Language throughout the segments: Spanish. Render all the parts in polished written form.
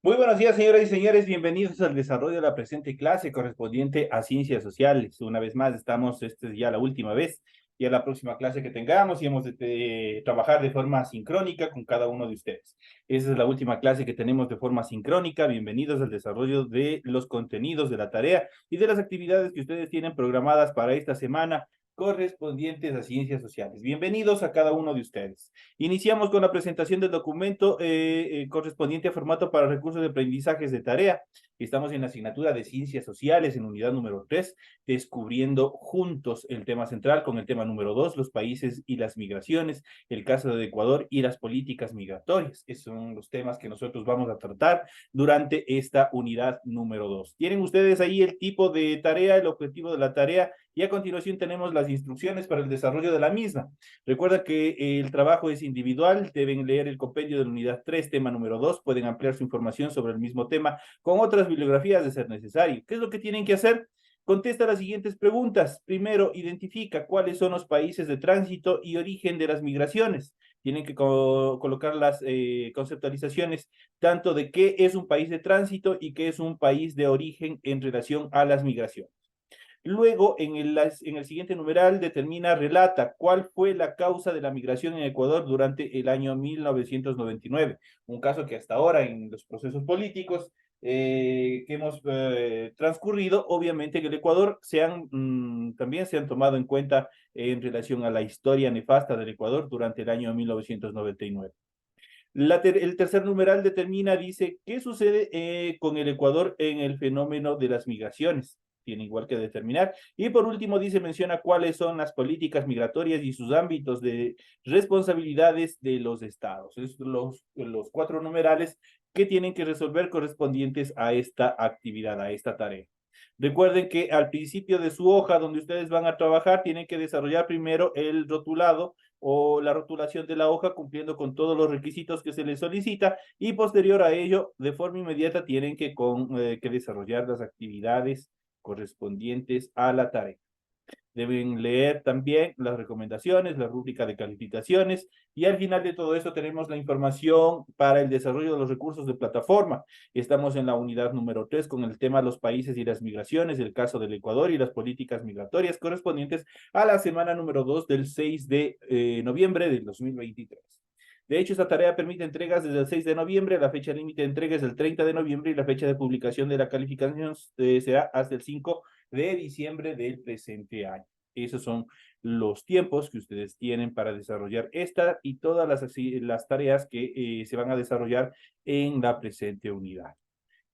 Muy buenos días, señoras y señores. Bienvenidos al desarrollo de la presente clase correspondiente a ciencias sociales. Una vez más, esta es ya la última vez, ya la próxima clase que tengamos y hemos de trabajar de forma sincrónica con cada uno de ustedes. Esa es la última clase que tenemos de forma sincrónica. Bienvenidos al desarrollo de los contenidos de la tarea y de las actividades que ustedes tienen programadas para esta semana correspondientes a ciencias sociales. Bienvenidos a cada uno de ustedes. Iniciamos con la presentación del documento correspondiente a formato para recursos de aprendizajes de tarea. Estamos en la asignatura de Ciencias Sociales, en unidad número 3, descubriendo juntos el tema central con el tema número 2, los países y las migraciones, el caso de Ecuador y las políticas migratorias. Esos son los temas que nosotros vamos a tratar durante esta unidad número 2. Tienen ustedes ahí el tipo de tarea, el objetivo de la tarea, y a continuación tenemos las instrucciones para el desarrollo de la misma. Recuerda que el trabajo es individual, deben leer el compendio de la unidad 3, tema número 2, pueden ampliar su información sobre el mismo tema con otras bibliografías de ser necesario. ¿Qué es lo que tienen que hacer? Contesta las siguientes preguntas. Primero, identifica cuáles son los países de tránsito y origen de las migraciones. Tienen que colocar las conceptualizaciones tanto de qué es un país de tránsito y qué es un país de origen en relación a las migraciones. Luego, en el siguiente numeral, relata cuál fue la causa de la migración en Ecuador durante el año 1999. Un caso que hasta ahora en los procesos políticos que hemos transcurrido, obviamente en el Ecuador también se han tomado en cuenta en relación a la historia nefasta del Ecuador durante el año 1999. El tercer numeral dice, ¿qué sucede con el Ecuador en el fenómeno de las migraciones? Tiene igual que determinar. Y por último menciona cuáles son las políticas migratorias y sus ámbitos de responsabilidades de los estados. Es los cuatro numerales que tienen que resolver correspondientes a esta actividad, a esta tarea. Recuerden que al principio de su hoja donde ustedes van a trabajar, tienen que desarrollar primero el rotulado o la rotulación de la hoja cumpliendo con todos los requisitos que se les solicita y posterior a ello, de forma inmediata, tienen que desarrollar las actividades correspondientes a la tarea. Deben leer también las recomendaciones, la rúbrica de calificaciones y al final de todo eso tenemos la información para el desarrollo de los recursos de plataforma. Estamos en la unidad número 3 con el tema los países y las migraciones, el caso del Ecuador y las políticas migratorias correspondientes a la semana número 2 del 6 de noviembre del 2023. De hecho, esta tarea permite entregas desde el 6 de noviembre, la fecha límite de entrega es el 30 de noviembre y la fecha de publicación de la calificación será hasta el 5 de diciembre del presente año. Esos son los tiempos que ustedes tienen para desarrollar esta y todas las tareas que se van a desarrollar en la presente unidad.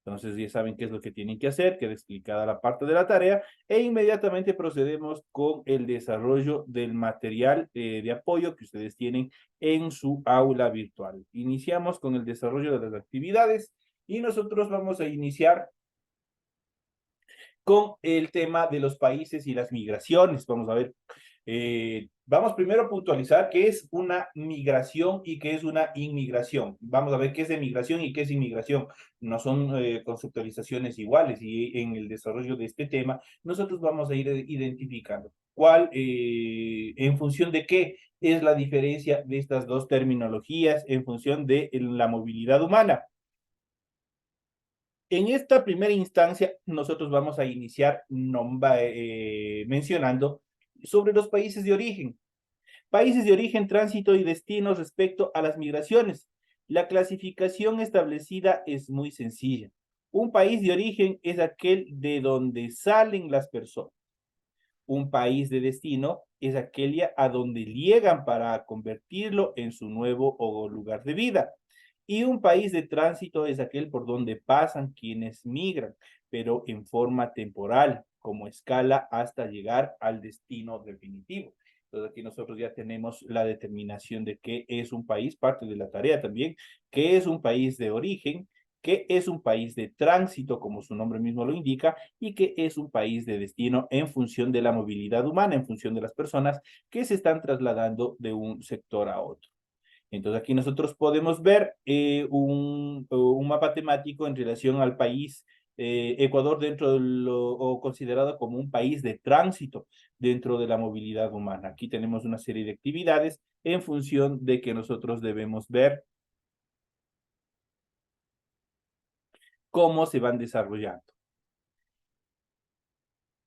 Entonces ya saben qué es lo que tienen que hacer, queda explicada la parte de la tarea e inmediatamente procedemos con el desarrollo del material de apoyo que ustedes tienen en su aula virtual. Iniciamos con el desarrollo de las actividades y nosotros vamos a iniciar con el tema de los países y las migraciones. Vamos a ver, vamos primero a puntualizar qué es una migración y qué es una inmigración. Vamos a ver qué es emigración y qué es inmigración. No son conceptualizaciones iguales y en el desarrollo de este tema nosotros vamos a ir identificando en función de qué es la diferencia de estas dos terminologías en función de la movilidad humana. En esta primera instancia, nosotros vamos a iniciar mencionando sobre los países de origen. Países de origen, tránsito y destinos respecto a las migraciones. La clasificación establecida es muy sencilla. Un país de origen es aquel de donde salen las personas. Un país de destino es aquel a donde llegan para convertirlo en su nuevo o lugar de vida. Y un país de tránsito es aquel por donde pasan quienes migran, pero en forma temporal, como escala hasta llegar al destino definitivo. Entonces aquí nosotros ya tenemos la determinación de qué es un país, parte de la tarea también, qué es un país de origen, qué es un país de tránsito, como su nombre mismo lo indica, y qué es un país de destino en función de la movilidad humana, en función de las personas que se están trasladando de un sector a otro. Entonces aquí nosotros podemos ver un mapa temático en relación al país Ecuador dentro de o considerado como un país de tránsito dentro de la movilidad humana. Aquí tenemos una serie de actividades en función de que nosotros debemos ver cómo se van desarrollando.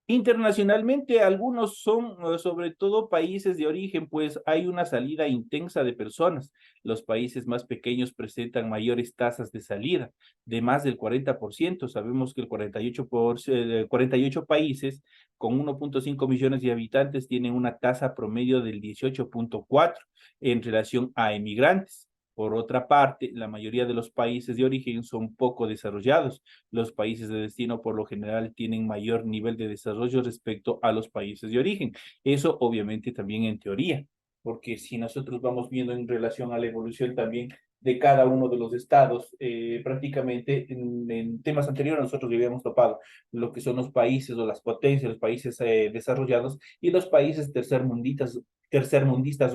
Internacionalmente, algunos son sobre todo países de origen, pues hay una salida intensa de personas. Los países más pequeños presentan mayores tasas de salida, de más del 40%. Sabemos que el 48 países con 1.5 millones de habitantes tienen una tasa promedio del 18.4 en relación a emigrantes. Por otra parte, la mayoría de los países de origen son poco desarrollados. Los países de destino por lo general tienen mayor nivel de desarrollo respecto a los países de origen. Eso obviamente también en teoría, porque si nosotros vamos viendo en relación a la evolución también de cada uno de los estados, prácticamente en temas anteriores nosotros ya habíamos topado lo que son los países o las potencias, los países desarrollados y los países tercermundistas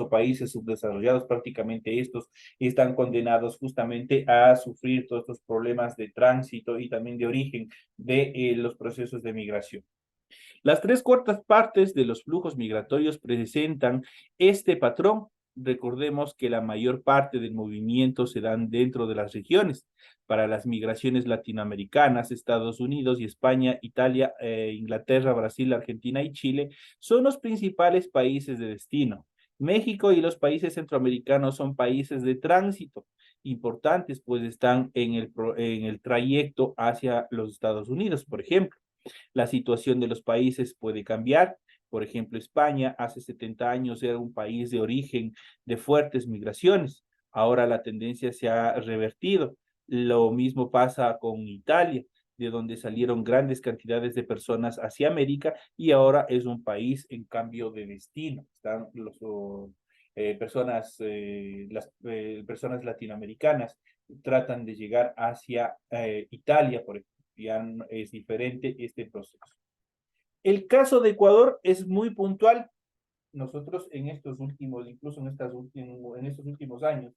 o países subdesarrollados, prácticamente estos están condenados justamente a sufrir todos estos problemas de tránsito y también de origen de los procesos de migración. Las tres cuartas partes de los flujos migratorios presentan este patrón. Recordemos que la mayor parte del movimiento se dan dentro de las regiones. Para las migraciones latinoamericanas, Estados Unidos y España, Italia, Inglaterra, Brasil, Argentina y Chile son los principales países de destino. México y los países centroamericanos son países de tránsito importantes, pues están en el trayecto hacia los Estados Unidos, por ejemplo. La situación de los países puede cambiar. Por ejemplo, España hace 70 años era un país de origen de fuertes migraciones. Ahora la tendencia se ha revertido. Lo mismo pasa con Italia, de donde salieron grandes cantidades de personas hacia América y ahora es un país en cambio de destino. Están las personas latinoamericanas tratan de llegar hacia Italia, por ejemplo, ya es diferente este proceso. El caso de Ecuador es muy puntual. Nosotros en estos últimos, incluso en estos últimos años,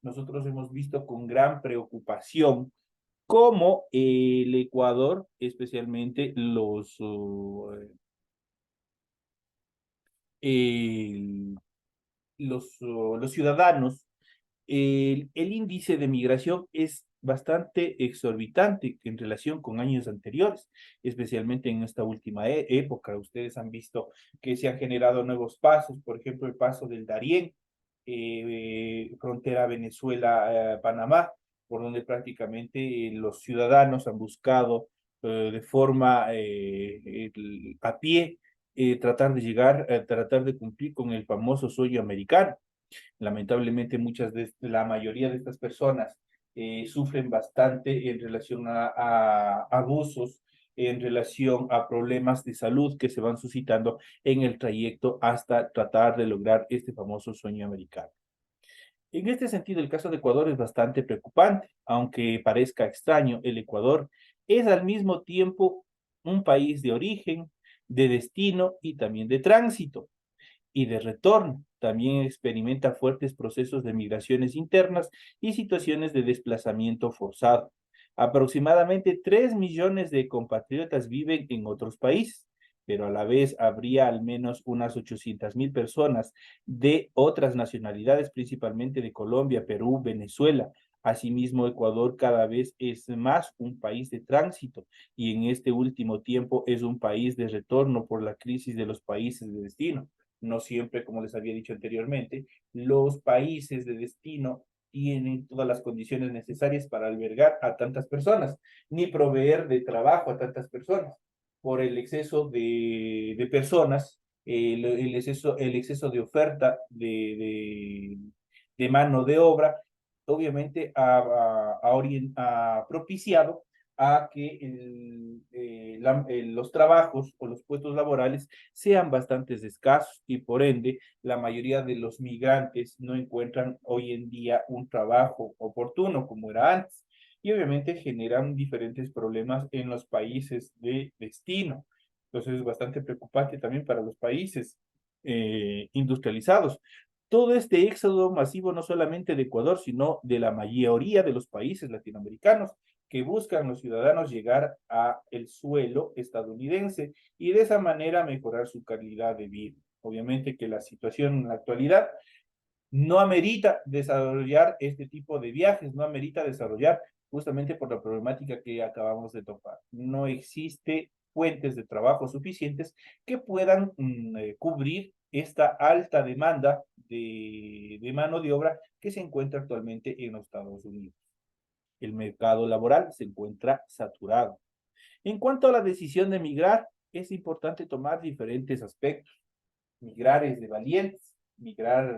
nosotros hemos visto con gran preocupación cómo el Ecuador, especialmente los ciudadanos, el índice de migración es bastante exorbitante en relación con años anteriores, especialmente en esta última época. Ustedes han visto que se han generado nuevos pasos, por ejemplo, el paso del Darién, frontera Venezuela-Panamá, por donde prácticamente los ciudadanos han buscado de forma a pie tratar de cumplir con el famoso sueño americano. Lamentablemente, la mayoría de estas personas sufren bastante en relación a abusos, en relación a problemas de salud que se van suscitando en el trayecto hasta tratar de lograr este famoso sueño americano. En este sentido, el caso de Ecuador es bastante preocupante, aunque parezca extraño, el Ecuador es al mismo tiempo un país de origen, de destino y también de tránsito y de retorno. También experimenta fuertes procesos de migraciones internas y situaciones de desplazamiento forzado. Aproximadamente 3 millones de compatriotas viven en otros países, pero a la vez habría al menos unas 800.000 personas de otras nacionalidades, principalmente de Colombia, Perú, Venezuela. Asimismo, Ecuador cada vez es más un país de tránsito y en este último tiempo es un país de retorno por la crisis de los países de destino. No siempre, como les había dicho anteriormente, los países de destino tienen todas las condiciones necesarias para albergar a tantas personas, ni proveer de trabajo a tantas personas. Por el exceso de personas, el exceso de oferta de mano de obra, obviamente ha propiciado a que los trabajos o los puestos laborales sean bastante escasos y por ende la mayoría de los migrantes no encuentran hoy en día un trabajo oportuno como era antes y obviamente generan diferentes problemas en los países de destino. Entonces es bastante preocupante también para los países industrializados. Todo este éxodo masivo no solamente de Ecuador, sino de la mayoría de los países latinoamericanos que buscan los ciudadanos llegar a el suelo estadounidense y de esa manera mejorar su calidad de vida. Obviamente que la situación en la actualidad no amerita desarrollar este tipo de viajes, no amerita desarrollar justamente por la problemática que acabamos de topar. No existe fuentes de trabajo suficientes que puedan cubrir esta alta demanda de mano de obra que se encuentra actualmente en los Estados Unidos. El mercado laboral se encuentra saturado. En cuanto a la decisión de migrar, es importante tomar diferentes aspectos. Migrar es de valientes, migrar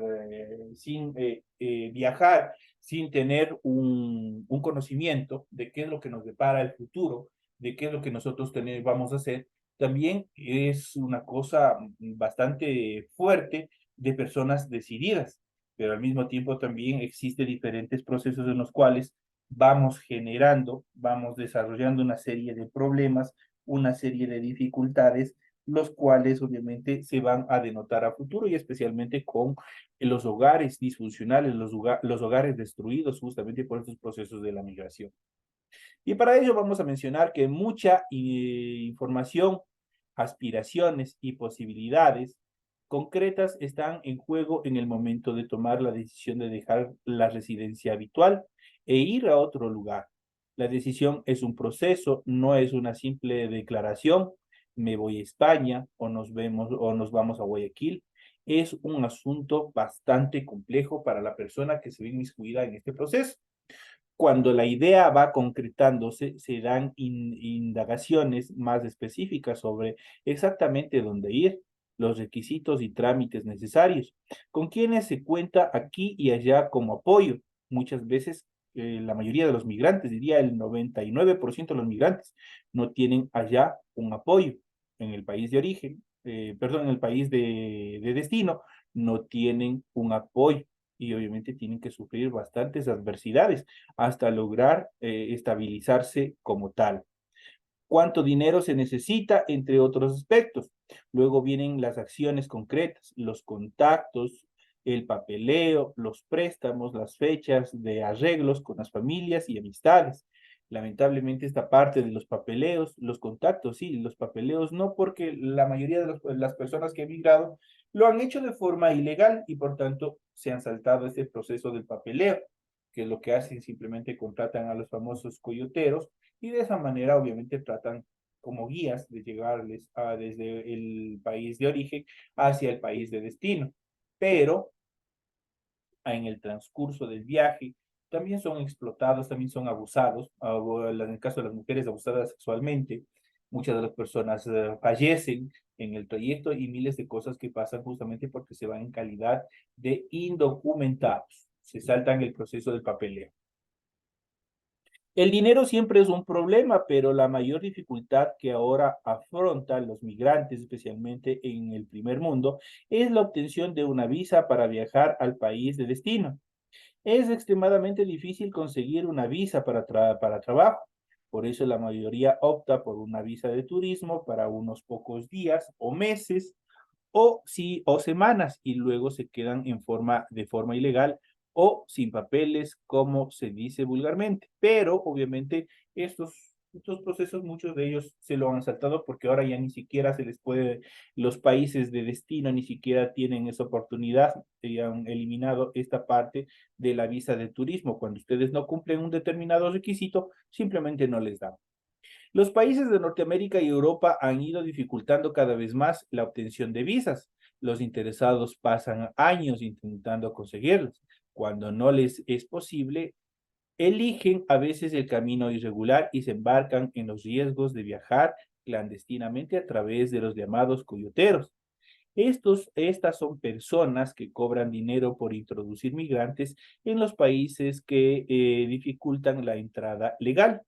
sin viajar, sin tener un conocimiento de qué es lo que nos depara el futuro, de qué es lo que nosotros vamos a hacer, también es una cosa bastante fuerte de personas decididas, pero al mismo tiempo también existe diferentes procesos en los cuales vamos generando, vamos desarrollando una serie de problemas, una serie de dificultades los cuales obviamente se van a denotar a futuro y especialmente con los hogares disfuncionales, los hogares destruidos justamente por estos procesos de la migración. Y para ello vamos a mencionar que mucha información, aspiraciones y posibilidades concretas están en juego en el momento de tomar la decisión de dejar la residencia habitual e ir a otro lugar. La decisión es un proceso, no es una simple declaración, me voy a España o nos vemos o nos vamos a Guayaquil. Es un asunto bastante complejo para la persona que se ve inmiscuida en este proceso. Cuando la idea va concretándose, se dan indagaciones más específicas sobre exactamente dónde ir, los requisitos y trámites necesarios, con quienes se cuenta aquí y allá como apoyo. Muchas veces, la mayoría de los migrantes, diría el 99% de los migrantes, no tienen allá un apoyo. En el país de origen, perdón, en el país de destino, no tienen un apoyo y obviamente tienen que sufrir bastantes adversidades hasta lograr estabilizarse como tal. ¿Cuánto dinero se necesita? Entre otros aspectos. Luego vienen las acciones concretas, los contactos, el papeleo, los préstamos, las fechas de arreglos con las familias y amistades. Lamentablemente esta parte de los papeleos, los contactos, sí, los papeleos no, porque la mayoría de las personas que han migrado lo han hecho de forma ilegal y por tanto se han saltado este proceso del papeleo, que es lo que hacen, simplemente contratan a los famosos coyoteros y de esa manera obviamente tratan como guías de llegarles desde el país de origen hacia el país de destino. Pero en el transcurso del viaje también son explotados, también son abusados, en el caso de las mujeres abusadas sexualmente, muchas de las personas fallecen en el trayecto y miles de cosas que pasan justamente porque se van en calidad de indocumentados, se saltan el proceso del papeleo. El dinero siempre es un problema, pero la mayor dificultad que ahora afrontan los migrantes, especialmente en el primer mundo, es la obtención de una visa para viajar al país de destino. Es extremadamente difícil conseguir una visa para trabajo. Por eso la mayoría opta por una visa de turismo para unos pocos días o meses o, sí, o semanas y luego se quedan de forma ilegal o sin papeles, como se dice vulgarmente. Pero obviamente estos procesos, muchos de ellos se lo han saltado porque ahora ya ni siquiera se les puede, los países de destino ni siquiera tienen esa oportunidad y han eliminado esta parte de la visa de turismo. Cuando ustedes no cumplen un determinado requisito, simplemente no les dan. Los países de Norteamérica y Europa han ido dificultando cada vez más la obtención de visas. Los interesados pasan años intentando conseguirlas. Cuando no les es posible, eligen a veces el camino irregular y se embarcan en los riesgos de viajar clandestinamente a través de los llamados coyoteros. Estas son personas que cobran dinero por introducir migrantes en los países que dificultan la entrada legal.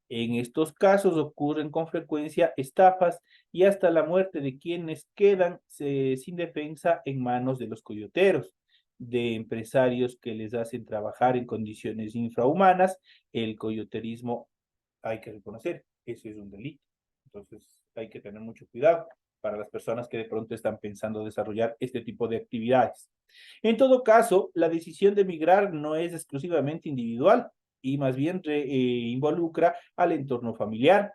En estos casos ocurren con frecuencia estafas y hasta la muerte de quienes quedan sin defensa en manos de los coyoteros, de empresarios que les hacen trabajar en condiciones infrahumanas. El coyoterismo, hay que reconocer, eso es un delito. Entonces hay que tener mucho cuidado para las personas que de pronto están pensando desarrollar este tipo de actividades. En todo caso, la decisión de migrar no es exclusivamente individual y más bien involucra al entorno familiar.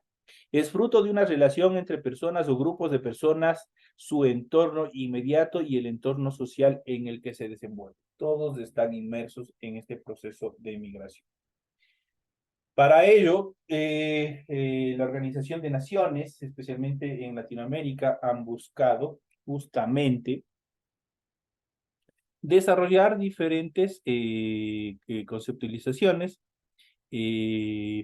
Es fruto de una relación entre personas o grupos de personas, su entorno inmediato y el entorno social en el que se desenvuelve. Todos están inmersos en este proceso de migración. Para ello, la Organización de Naciones, especialmente en Latinoamérica, han buscado justamente desarrollar diferentes conceptualizaciones,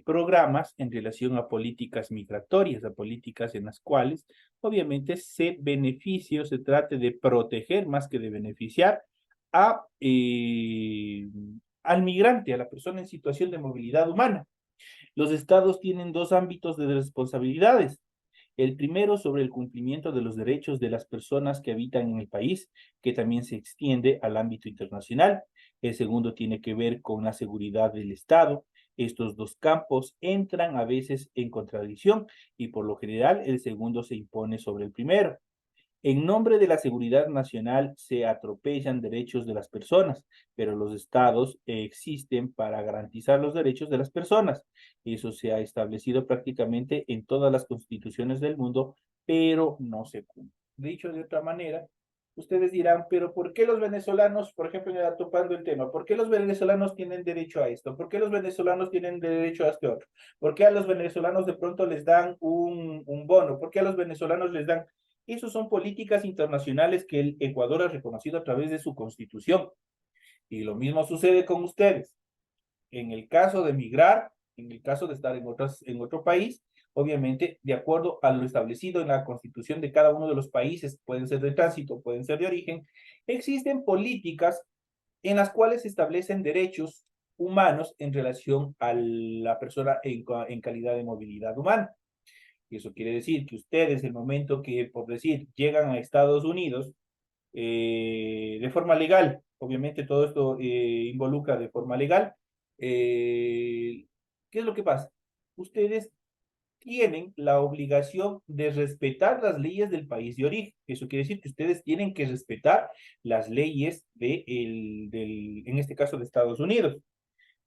programas en relación a políticas migratorias, a políticas en las cuales obviamente se beneficie o se trate de proteger más que de beneficiar a, al migrante, a la persona en situación de movilidad humana. Los estados tienen dos ámbitos de responsabilidades. El primero sobre el cumplimiento de los derechos de las personas que habitan en el país, que también se extiende al ámbito internacional. El segundo tiene que ver con la seguridad del Estado. Estos dos campos entran a veces en contradicción y por lo general el segundo se impone sobre el primero. En nombre de la seguridad nacional se atropellan derechos de las personas, pero los estados existen para garantizar los derechos de las personas. Eso se ha establecido prácticamente en todas las constituciones del mundo, pero no se cumple. Dicho de otra manera, ustedes dirán, pero ¿por qué los venezolanos, por ejemplo, ya topando el tema, ¿por qué los venezolanos tienen derecho a esto? ¿Por qué los venezolanos tienen derecho a este otro? ¿Por qué a los venezolanos de pronto les dan un bono? ¿Por qué a los venezolanos les dan? Esas son políticas internacionales que el Ecuador ha reconocido a través de su constitución. Y lo mismo sucede con ustedes. En el caso de migrar, en el caso de estar en otro país, obviamente, de acuerdo a lo establecido en la constitución de cada uno de los países, pueden ser de tránsito, pueden ser de origen, existen políticas en las cuales se establecen derechos humanos en relación a la persona en calidad de movilidad humana. Y eso quiere decir que ustedes, el momento que, por decir, llegan a Estados Unidos de forma legal, obviamente todo esto involucra de forma legal, ¿qué es lo que pasa? Ustedes tienen la obligación de respetar las leyes del país de origen. Eso quiere decir que ustedes tienen que respetar las leyes en este caso, de Estados Unidos.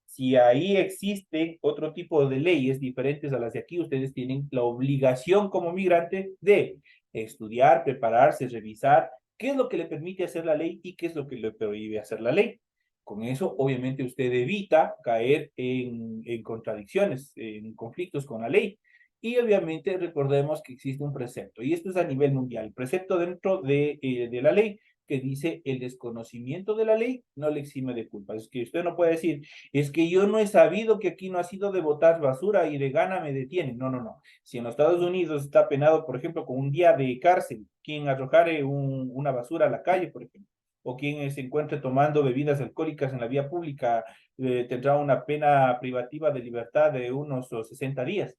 Si ahí existe otro tipo de leyes diferentes a las de aquí, ustedes tienen la obligación como migrante de estudiar, prepararse, revisar qué es lo que le permite hacer la ley y qué es lo que le prohíbe hacer la ley. Con eso, obviamente, usted evita caer en contradicciones, en conflictos con la ley. Y obviamente recordemos que existe un precepto, y esto es a nivel mundial, el precepto dentro de la ley que dice el desconocimiento de la ley no le exime de culpa. Es que usted no puede decir, es que yo no he sabido que aquí no ha sido de botar basura y de gana me detienen. No, no, no. Si en los Estados Unidos está penado, por ejemplo, con un día de cárcel, quien arrojare una basura a la calle, por ejemplo, o quien se encuentre tomando bebidas alcohólicas en la vía pública, tendrá una pena privativa de libertad de unos 60 días.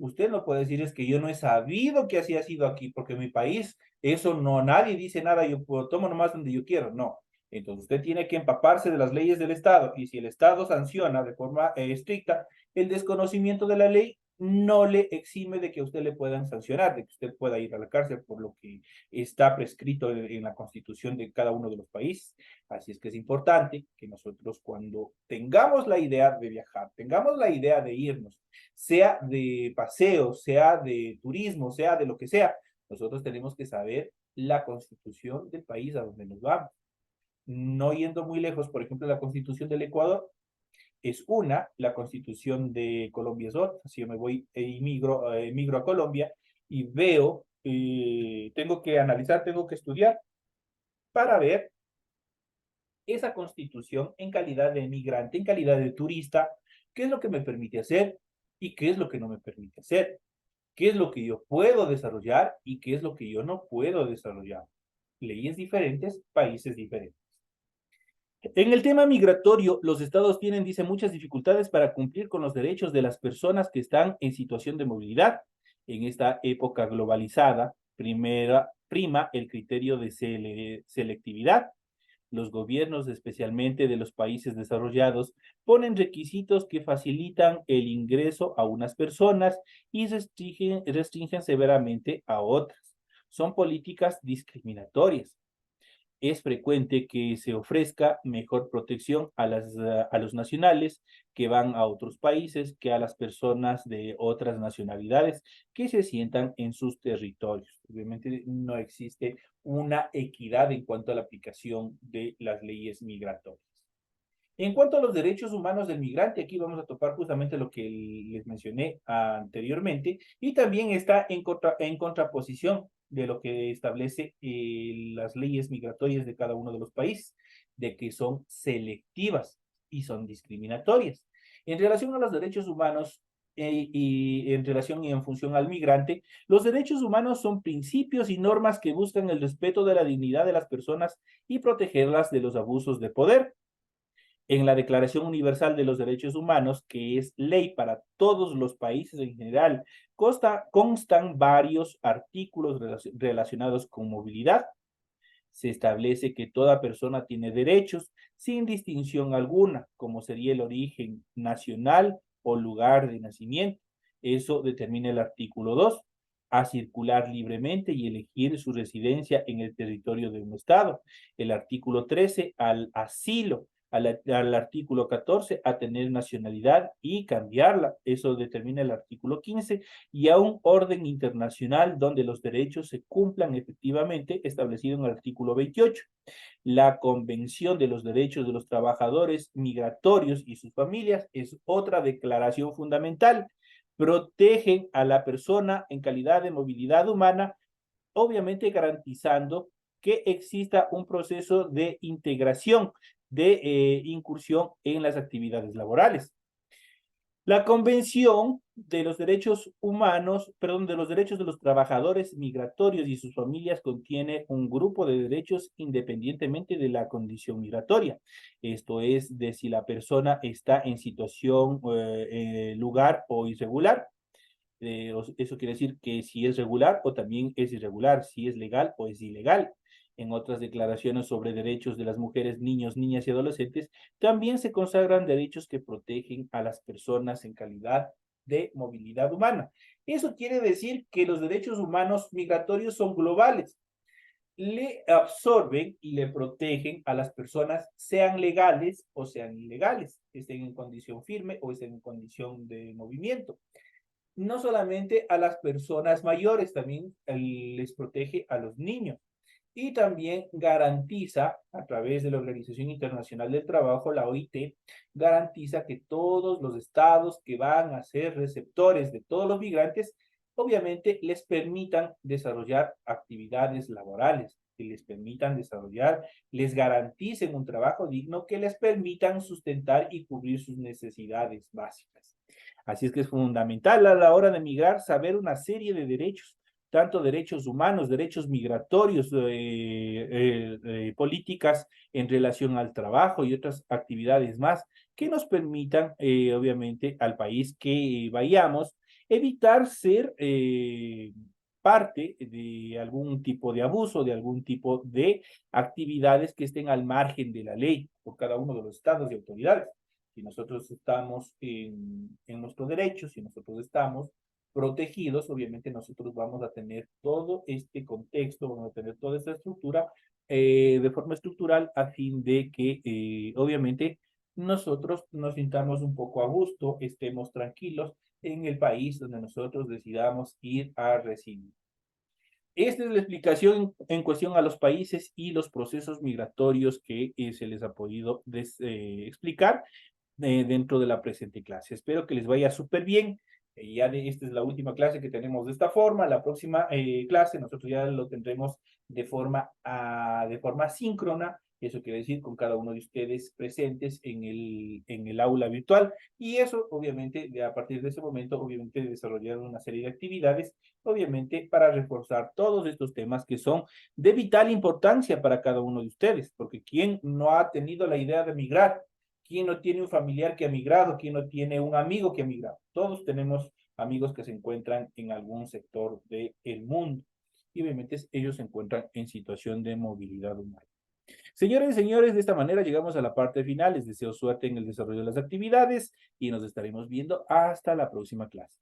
Usted no puede decir es que yo no he sabido que así ha sido aquí, porque en mi país eso no, nadie dice nada, yo tomo nomás donde yo quiero, no. Entonces usted tiene que empaparse de las leyes del Estado y si el Estado sanciona de forma estricta, el desconocimiento de la ley no le exime de que a usted le puedan sancionar, de que usted pueda ir a la cárcel por lo que está prescrito en la constitución de cada uno de los países. Así es que es importante que nosotros cuando tengamos la idea de viajar, tengamos la idea de irnos, sea de paseo, sea de turismo, sea de lo que sea, nosotros tenemos que saber la constitución del país a donde nos vamos. No yendo muy lejos, por ejemplo, la constitución del Ecuador es una, la constitución de Colombia es otra. Si yo me voy emigro a Colombia y veo, tengo que analizar, tengo que estudiar para ver esa constitución en calidad de migrante, en calidad de turista, qué es lo que me permite hacer y qué es lo que no me permite hacer, qué es lo que yo puedo desarrollar y qué es lo que yo no puedo desarrollar. Leyes diferentes, países diferentes. En el tema migratorio, los estados tienen, dice, muchas dificultades para cumplir con los derechos de las personas que están en situación de movilidad. En esta época globalizada, prima el criterio de selectividad. Los gobiernos, especialmente de los países desarrollados, ponen requisitos que facilitan el ingreso a unas personas y restringen severamente a otras. Son políticas discriminatorias. Es frecuente que se ofrezca mejor protección a los nacionales que van a otros países que a las personas de otras nacionalidades que se sientan en sus territorios. Obviamente no existe una equidad en cuanto a la aplicación de las leyes migratorias. En cuanto a los derechos humanos del migrante, aquí vamos a topar justamente lo que les mencioné anteriormente y también está en contraposición de lo que establece las leyes migratorias de cada uno de los países, de que son selectivas y son discriminatorias. En relación a los derechos humanos y en relación y en función al migrante, los derechos humanos son principios y normas que buscan el respeto de la dignidad de las personas y protegerlas de los abusos de poder. En la Declaración Universal de los Derechos Humanos, que es ley para todos los países en general, constan varios artículos relacionados con movilidad. Se establece que toda persona tiene derechos sin distinción alguna, como sería el origen nacional o lugar de nacimiento. Eso determina el artículo 2, a circular libremente y elegir su residencia en el territorio de un Estado. El artículo 13, al asilo. Al artículo 14, a tener nacionalidad y cambiarla. Eso determina el artículo 15, y a un orden internacional donde los derechos se cumplan efectivamente, establecido en el artículo 28. La Convención de los Derechos de los Trabajadores Migratorios y sus familias es otra declaración fundamental. Protegen a la persona en calidad de movilidad humana, obviamente garantizando que exista un proceso de integración, de incursión en las actividades laborales. La Convención de los Derechos Humanos, perdón, de los Derechos de los Trabajadores Migratorios y sus familias contiene un grupo de derechos independientemente de la condición migratoria. Esto es de si la persona está en situación, lugar o irregular. Eso quiere decir que si es regular o también es irregular, si es legal o es ilegal. En otras declaraciones sobre derechos de las mujeres, niños, niñas y adolescentes, también se consagran derechos que protegen a las personas en calidad de movilidad humana. Eso quiere decir que los derechos humanos migratorios son globales. Le absorben y le protegen a las personas, sean legales o sean ilegales, estén en condición firme o estén en condición de movimiento. No solamente a las personas mayores, también les protege a los niños y también garantiza, a través de la Organización Internacional del Trabajo, la OIT, garantiza que todos los estados que van a ser receptores de todos los migrantes, obviamente les permitan desarrollar actividades laborales, que les permitan desarrollar, les garanticen un trabajo digno, que les permitan sustentar y cubrir sus necesidades básicas. Así es que es fundamental a la hora de migrar saber una serie de derechos, tanto derechos humanos, derechos migratorios, políticas en relación al trabajo y otras actividades más que nos permitan, obviamente, al país que vayamos, evitar ser parte de algún tipo de abuso, de algún tipo de actividades que estén al margen de la ley por cada uno de los estados y autoridades. Si nosotros estamos en nuestros derechos, si nosotros estamos protegidos, obviamente nosotros vamos a tener todo este contexto, vamos a tener toda esta estructura de forma estructural a fin de que obviamente nosotros nos sintamos un poco a gusto, estemos tranquilos en el país donde nosotros decidamos ir a residir. Esta es la explicación en cuestión a los países y los procesos migratorios que se les ha podido explicar dentro de la presente clase. Espero que les vaya súper bien. Esta es la última clase que tenemos de esta forma. La próxima clase nosotros ya lo tendremos de forma síncrona. Eso quiere decir con cada uno de ustedes presentes en el aula virtual. Y eso, obviamente, a partir de ese momento, obviamente, desarrollar una serie de actividades, obviamente, para reforzar todos estos temas que son de vital importancia para cada uno de ustedes. Porque ¿quién no ha tenido la idea de migrar? ¿Quién no tiene un familiar que ha migrado? ¿Quién no tiene un amigo que ha migrado? Todos tenemos amigos que se encuentran en algún sector del mundo. Y obviamente ellos se encuentran en situación de movilidad humana. Señores y señores, de esta manera llegamos a la parte final. Les deseo suerte en el desarrollo de las actividades y nos estaremos viendo hasta la próxima clase.